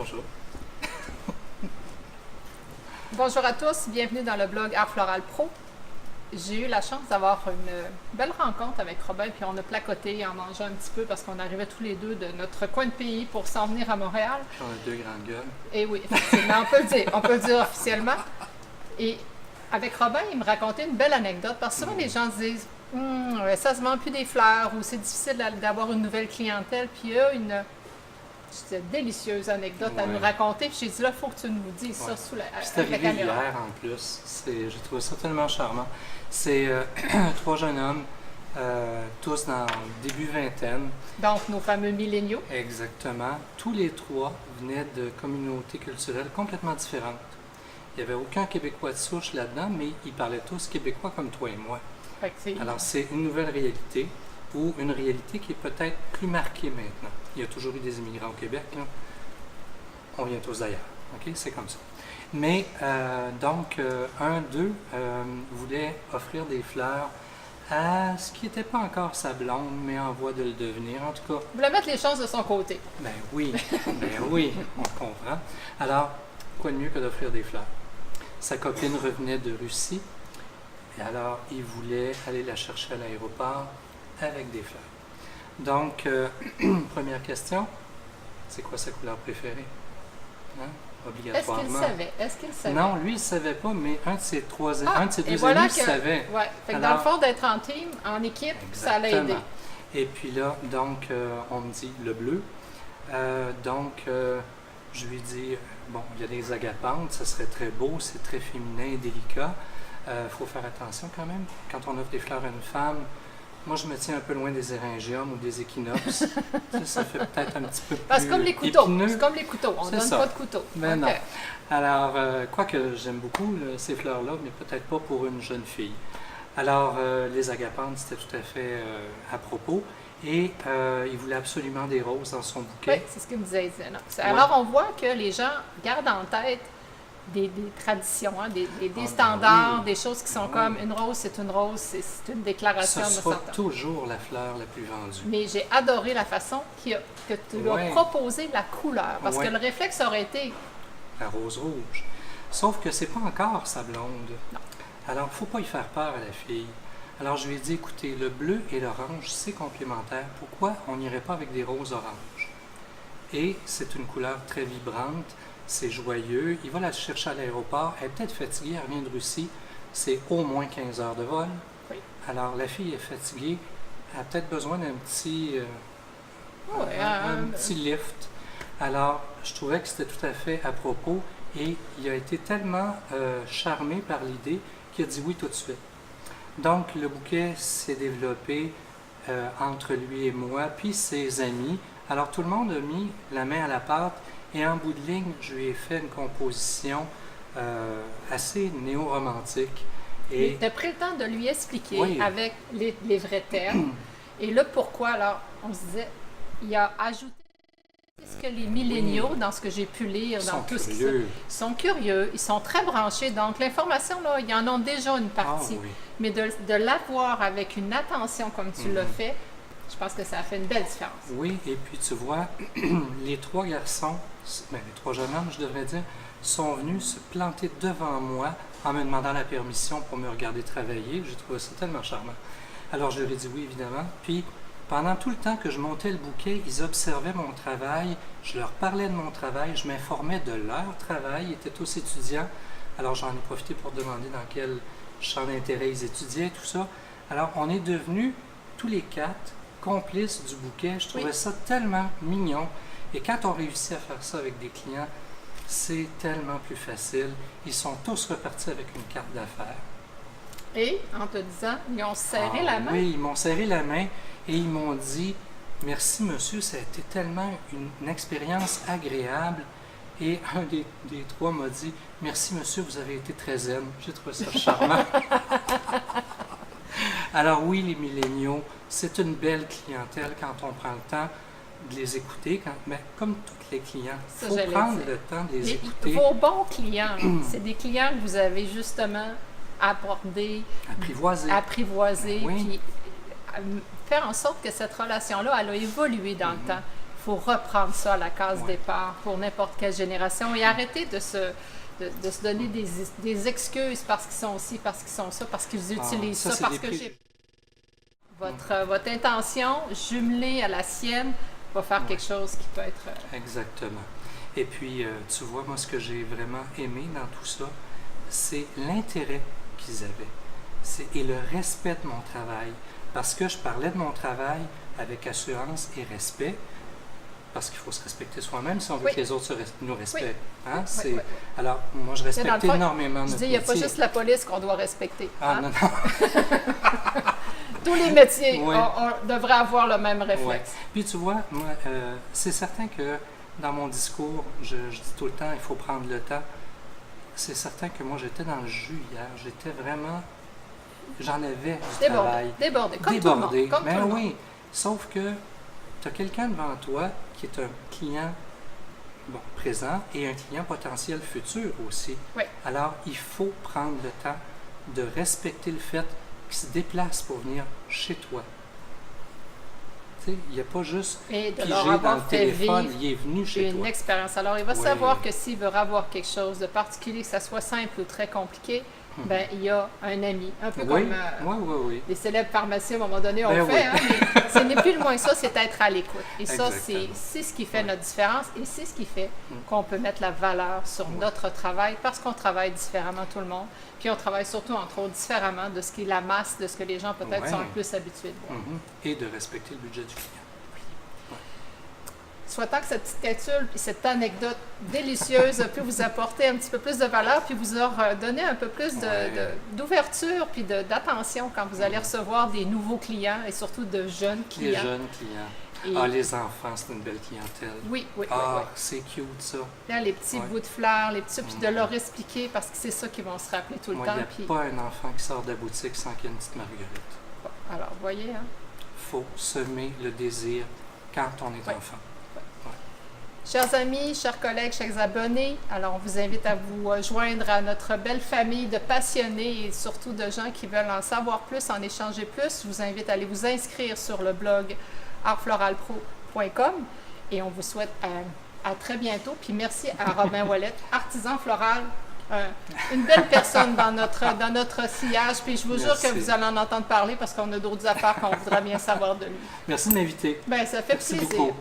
Bonjour. Bonjour à tous, bienvenue dans le blog Art Floral Pro. J'ai eu la chance d'avoir une belle rencontre avec Robin, puis on a placoté en mangeant un petit peu parce qu'on arrivait tous les deux de notre coin de pays pour s'en venir à Montréal. On a deux grandes gueules. Et oui, effectivement, on peut le dire officiellement. Et avec Robin, il me racontait une belle anecdote parce que souvent les gens se disent ça se vend plus des fleurs ou c'est difficile d'avoir une nouvelle clientèle. Puis il y a une délicieuse anecdote à nous raconter. Puis j'ai dit là, il faut que tu nous dises ça sous la caméra. C'est arrivé hier en plus. J'ai trouvé ça tellement charmant. C'est trois jeunes hommes, tous dans le début vingtaine. Donc nos fameux milléniaux. Exactement. Tous les trois venaient de communautés culturelles complètement différentes. Il n'y avait aucun Québécois de souche là-dedans, mais ils parlaient tous québécois comme toi et moi. Alors c'est une nouvelle réalité, ou une réalité qui est peut-être plus marquée maintenant. Il y a toujours eu des immigrants au Québec, là. On vient tous d'ailleurs, ok? C'est comme ça. Mais donc, un d'eux voulait offrir des fleurs à ce qui n'était pas encore sa blonde, mais en voie de le devenir, en tout cas. Vous voulez mettre les chances de son côté. Ben oui, on comprend. Alors, quoi de mieux que d'offrir des fleurs? Sa copine revenait de Russie, et alors il voulait aller la chercher à l'aéroport avec des fleurs. Donc, première question, c'est quoi sa couleur préférée? Hein? Obligatoirement. Est-ce qu'il savait? Non, lui, il ne savait pas, mais un de ses deux voilà amis savait. Ouais. Fait que dans le fond, d'être en team, en équipe, ça l'a aidé. Et puis là, donc, on me dit le bleu. Je lui dis, bon, il y a des agapantes, ça serait très beau, c'est très féminin et délicat. Faut faire attention quand même. Quand on offre des fleurs à une femme, moi, je me tiens un peu loin des éringiums ou des équinoxes. Ça fait peut-être un petit peu plus c'est comme les couteaux. épineux. C'est comme les couteaux. On ne donne pas de couteau. Mais non. Alors, quoique j'aime beaucoup ces fleurs-là, mais peut-être pas pour une jeune fille. Alors, les agapantes, c'était tout à fait à propos. Et il voulait absolument des roses dans son bouquet. Oui, c'est ce qu'il me disait. Alors, on voit que les gens gardent en tête des traditions, hein, des standards, des choses qui sont comme une rose, c'est une déclaration de ça sera toujours la fleur la plus vendue. Mais j'ai adoré la façon que tu lui as proposé la couleur, parce que le réflexe aurait été... La rose rouge. Sauf que c'est pas encore sa blonde. Non. Alors, il ne faut pas y faire peur à la fille. Alors, je lui ai dit, écoutez, le bleu et l'orange, c'est complémentaire. Pourquoi on n'irait pas avec des roses oranges? Et c'est une couleur très vibrante. C'est joyeux. Il va la chercher à l'aéroport. Elle est peut-être fatiguée. Elle revient de Russie. C'est au moins 15 heures de vol. Oui. Alors, la fille est fatiguée. Elle a peut-être besoin d'un petit, petit lift. Alors, je trouvais que c'était tout à fait à propos. Et il a été tellement charmé par l'idée qu'il a dit oui tout de suite. Donc, le bouquet s'est développé entre lui et moi, puis ses amis. Alors, tout le monde a mis la main à la pâte. Et en bout de ligne, je lui ai fait une composition assez néo-romantique. Et tu as pris le temps de lui expliquer avec les vrais termes. Et le pourquoi, alors, on se disait, il a ajouté ce que les milléniaux, dans ce que j'ai pu lire, dans tout ce qui sont curieux, ils sont très branchés. Donc, l'information, là, ils en ont déjà une partie. Mais de l'avoir avec une attention comme tu l'as fait, je pense que ça a fait une belle différence. Oui, et puis tu vois, les trois garçons, les trois jeunes hommes, je devrais dire, sont venus se planter devant moi en me demandant la permission pour me regarder travailler. J'ai trouvé ça tellement charmant. Alors je leur ai dit oui, évidemment. Puis pendant tout le temps que je montais le bouquet, ils observaient mon travail, je leur parlais de mon travail, je m'informais de leur travail, ils étaient tous étudiants. Alors j'en ai profité pour demander dans quel champ d'intérêt ils étudiaient, tout ça. Alors on est devenus tous les quatre complices du bouquet. Je trouvais ça tellement mignon. Et quand on réussit à faire ça avec des clients, c'est tellement plus facile. Ils sont tous repartis avec une carte d'affaires. Et, en te disant, ils ont serré la main? Oui, ils m'ont serré la main et ils m'ont dit « Merci, monsieur, ça a été tellement une expérience agréable. » Et un des trois m'a dit « Merci, monsieur, vous avez été très zen. » J'ai trouvé ça charmant. Alors oui, les milléniaux, c'est une belle clientèle quand on prend le temps de les écouter, mais comme tous les clients, il faut prendre le temps de les écouter. Vos bons clients, c'est des clients que vous avez justement abordés, apprivoisés, puis faire en sorte que cette relation-là, elle a évolué dans le temps. faut reprendre ça à la case Ouais. départ pour n'importe quelle génération et arrêter de se donner des excuses parce qu'ils sont ci, parce qu'ils sont ça, parce qu'ils utilisent ça, ça, c'est parce des que j'ai... Votre intention jumelée à la sienne va faire quelque chose qui peut être... Exactement. Et puis, tu vois, moi, ce que j'ai vraiment aimé dans tout ça, c'est l'intérêt qu'ils avaient et le respect de mon travail. Parce que je parlais de mon travail avec assurance et respect, parce qu'il faut se respecter soi-même si on veut que les autres nous respectent. Oui. Hein? Oui. Alors, moi, je respecte énormément je notre dis, il n'y a pas métier. juste la police qu'on doit respecter. Ah, hein? non, non. Tous les métiers, Oui. on devrait avoir le même réflexe. Ouais. Puis tu vois, moi, c'est certain que dans mon discours, je dis tout le temps, il faut prendre le temps. C'est certain que moi, j'étais dans le jus hier. J'étais vraiment... J'en avais du travail. Débordé, comme tout le monde. Comme Mais tout le monde. oui, sauf que tu as quelqu'un devant toi qui est un client présent et un client potentiel futur aussi. Oui. Alors, il faut prendre le temps de respecter le fait qu'il se déplace pour venir chez toi. Tu sais, il n'y a pas juste Et de pigé leur dans avoir le fait téléphone, vivre il est venu chez une toi. expérience. Alors, il va Oui. savoir que s'il veut avoir quelque chose de particulier, que ça soit simple ou très compliqué, ben, il y a un ami. Un peu Oui, comme oui. les célèbres pharmaciens, à un moment donné, ont Ben fait. oui. Hein, mais ce n'est plus le moins ça, c'est être à l'écoute. Et ça, Exactement. c'est ce qui fait notre différence et c'est ce qui fait Mm. qu'on peut mettre la valeur sur notre travail parce qu'on travaille différemment tout le monde. Puis on travaille surtout, entre autres, différemment de ce qui est la masse, de ce que les gens peut-être Ouais. sont le plus habitués de voir. Et de respecter le budget du client. Souhaitant que cette petite capsule et cette anecdote délicieuse a pu vous apporter un petit peu plus de valeur, puis vous a donné un peu plus d'ouverture puis d'attention quand vous allez recevoir des nouveaux clients et surtout de jeunes clients. Les jeunes clients. Et- les enfants, c'est une belle clientèle. Oui. C'est cute ça. Là, les petits bouts de fleurs, les petits, puis de leur expliquer parce que c'est ça qu'ils vont se rappeler tout le Moi, temps. il n'y a Puis, pas un enfant qui sort de la boutique sans qu'il y ait une petite marguerite. alors, vous voyez, hein? Il faut semer le désir quand on est Oui. enfant. Chers amis, chers collègues, chers abonnés, alors on vous invite à vous joindre à notre belle famille de passionnés et surtout de gens qui veulent en savoir plus, en échanger plus. Je vous invite à aller vous inscrire sur le blog artfloralpro.com et on vous souhaite à très bientôt. Puis merci à Robin Ouellette, artisan floral, une belle personne dans notre sillage. Puis je vous jure que vous allez en entendre parler parce qu'on a d'autres affaires qu'on voudrait bien savoir de lui. Merci de m'inviter. Bien, ça fait Merci plaisir. beaucoup.